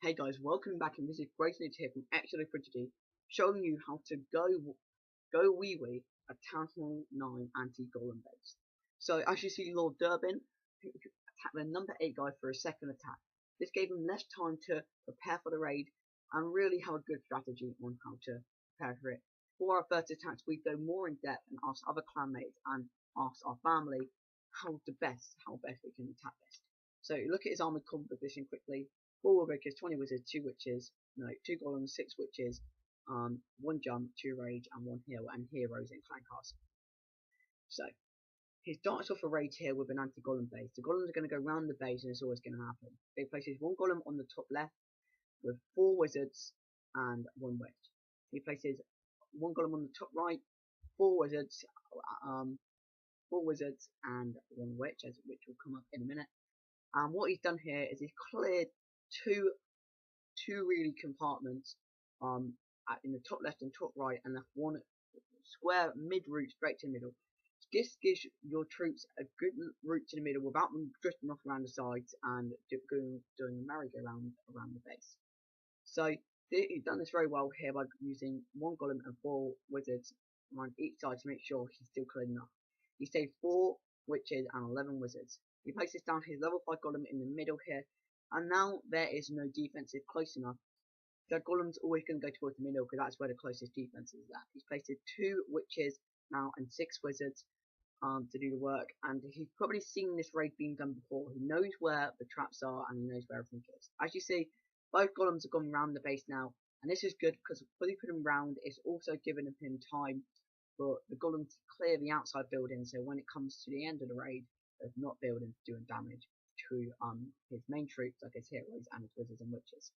Hey guys, welcome back, and this is Grayson here from Extra Prodigy, showing you how to GoWiWi a Town Hall 9 anti-golem base. So as you see, Lord Durbin attacked the number 8 guy for a second attack. This gave him less time to prepare for the raid and really have a good strategy on how to prepare for it. For our first attacks, we go more in depth and ask other clanmates and ask our family how best we can attack this. So look at his armored composition quickly. 4 Warbrickers, 20 Wizards, 2 Witches, 2 Golems, 6 Witches, 1 Jump, 2 Rage, and 1 Heal, and Heroes in Clan Castle. So, he starts off a raid here with an anti-golem base. The golems are going to go round the base, and it's always going to happen. He places 1 golem on the top left with 4 wizards and 1 witch. He places 1 golem on the top right, 4 wizards, 4 wizards and 1 witch, which will come up in a minute. And what he's done here is he's cleared two really compartments in the top left and top right, and left 1 square mid route straight to the middle. This gives your troops a good route to the middle without them drifting off around the sides and doing a merry-go-round around the base. So he's done this very well here by using 1 golem and 4 wizards around each side to make sure he's still clear enough. He saved 4 witches and 11 wizards. He places down his level 5 golem in the middle here, and now there is no defensive close enough. The golem's always going to go towards the middle because that's where the closest defense is at. He's placed 2 witches now and 6 wizards to do the work, and he's probably seen this raid being done before. He knows where the traps are and he knows where everything is. As you see, both golems have gone around the base now, and this is good because fully putting them round is also giving him time for the golem to clear the outside building, so when it comes to the end of the raid, there's not buildings doing damage to his main troops like his heroes and his wizards and witches.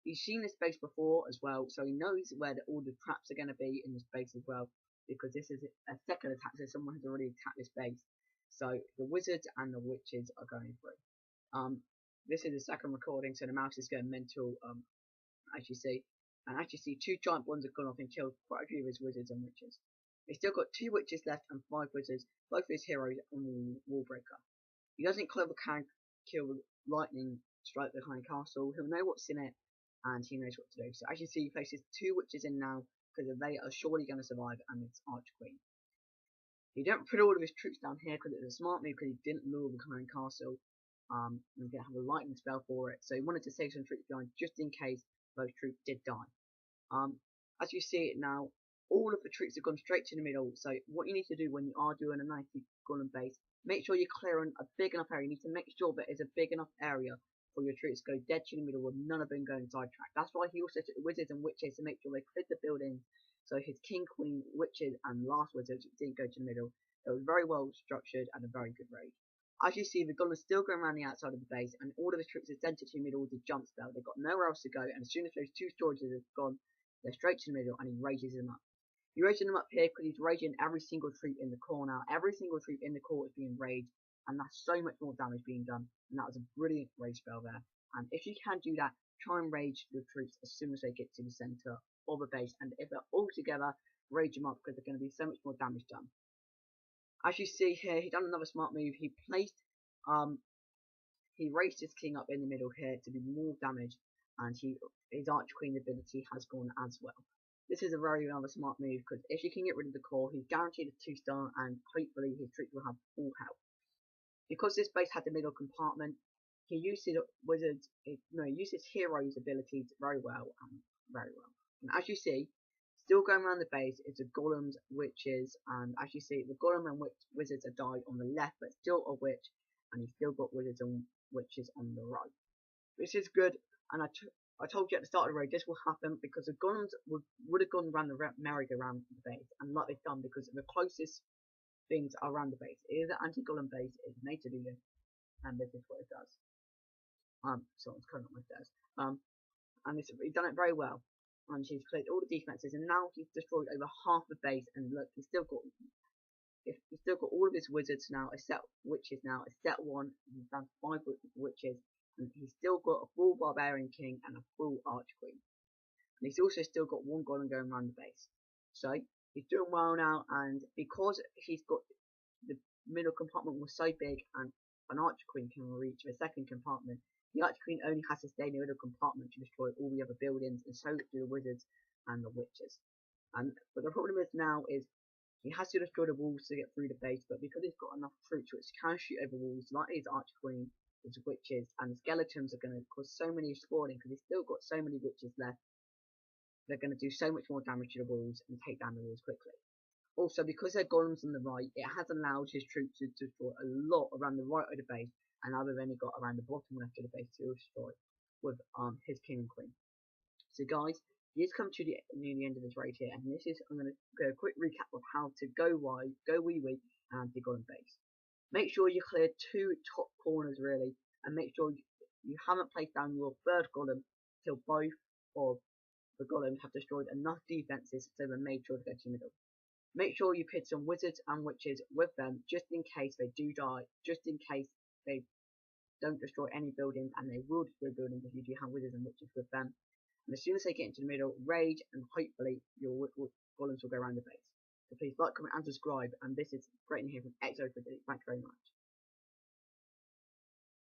He's seen this base before as well, so he knows where all the traps are going to be in this base as well, because this is a second attack, so someone has already attacked this base. So the wizards and the witches are going through. This is the second recording, so the mouse is going mental, as you see. And as you see, 2 giant ones have gone off and killed quite a few of his wizards and witches. He's still got 2 witches left and 5 wizards, both of his heroes on Wallbreaker. He doesn't kill with lightning strike behind castle. He'll know what's in it, and he knows what to do. So as you see, he places 2 witches in now because they are surely going to survive, and it's Archqueen. He didn't put all of his troops down here because it's a smart move, because he didn't lure behind castle. And didn't have a lightning spell for it, so he wanted to save some troops behind just in case those troops did die. As you see it now, all of the troops have gone straight to the middle. So what you need to do when you are doing a 90 golem base, make sure you're clearing a big enough area. You need to make sure that it's a big enough area for your troops to go dead to the middle with none of them going sidetracked. That's why he also took the wizards and witches to make sure they cleared the buildings, so his king, queen, witches and last wizards didn't go to the middle. It was very well structured and a very good raid. As you see, the golems still going around the outside of the base, and all of the troops are sent to the middle with the jump spell. They've got nowhere else to go, and as soon as those 2 storages have gone, they're straight to the middle, and he rages them up. He rages them up here because he's raging every single troop in the core now. Every single troop in the core is being raged, and that's so much more damage being done. And that was a brilliant rage spell there. And if you can do that, try and rage your troops as soon as they get to the centre of the base. And if they're all together, rage them up because they're going to be so much more damage done. As you see here, he done another smart move. He placed, he raised his king up in the middle here to do more damage, and his Archqueen ability has gone as well. This is a very another smart move because if you can get rid of the core, he's guaranteed a 2-star, and hopefully his troops will have full health. Because this base had the middle compartment, he used his wizards, he used his heroes' abilities very well. And as you see, still going around the base is the golems, witches, and as you see, the golem and wizards are died on the left, but still a witch, and he's still got wizards and witches on the right. This is good, and I told you at the start of the raid this will happen because the golems would have gone around the merry-go-round the base, and like they've done because the closest things are around the base. It is an anti-golem base, it's made to do this, and this is what it does. Someone's coming up my stairs. And he's done it very well. And he's cleared all the defenses, and now he's destroyed over half the base. And look, he's still got all of his wizards now, a set witches now, a set 1. He's done 5 witches, and he's still got a full barbarian king and a full archqueen. And he's also still got 1 golem going around the base. So he's doing well now, and because he's got the middle compartment was so big, and an archqueen can reach the second compartment, The Archqueen only has to stay in the middle compartment to destroy all the other buildings, and so do the wizards and the witches. But the problem is now is he has to destroy the walls to get through the base, but because he's got enough troops which can shoot over walls, like his Archqueen, his witches, and the skeletons are going to cause so many spawning because he's still got so many witches left. They're going to do so much more damage to the walls and take down the walls quickly. Also, because they're golems on the right, it has allowed his troops to destroy a lot around the right of the base, and now they've only got around the bottom left of the base to destroy with his king and queen. So guys, he's come to near the end of this raid here, and this is I'm going to go a quick recap of how to GoWiWi and Anti-Golem base. Make sure you clear 2 top corners really, and make sure you haven't placed down your 3rd golem till both of the golems have destroyed enough defenses so they're made sure to go to the middle. Make sure you pit some wizards and witches with them just in case they do die, just in case they don't destroy any buildings, and they will destroy buildings if you do have wizards and witches with them. And as soon as they get into the middle, rage, and hopefully your golems will go around the base. So please like, comment and subscribe, and this is great to hear from XO. Thank you very much.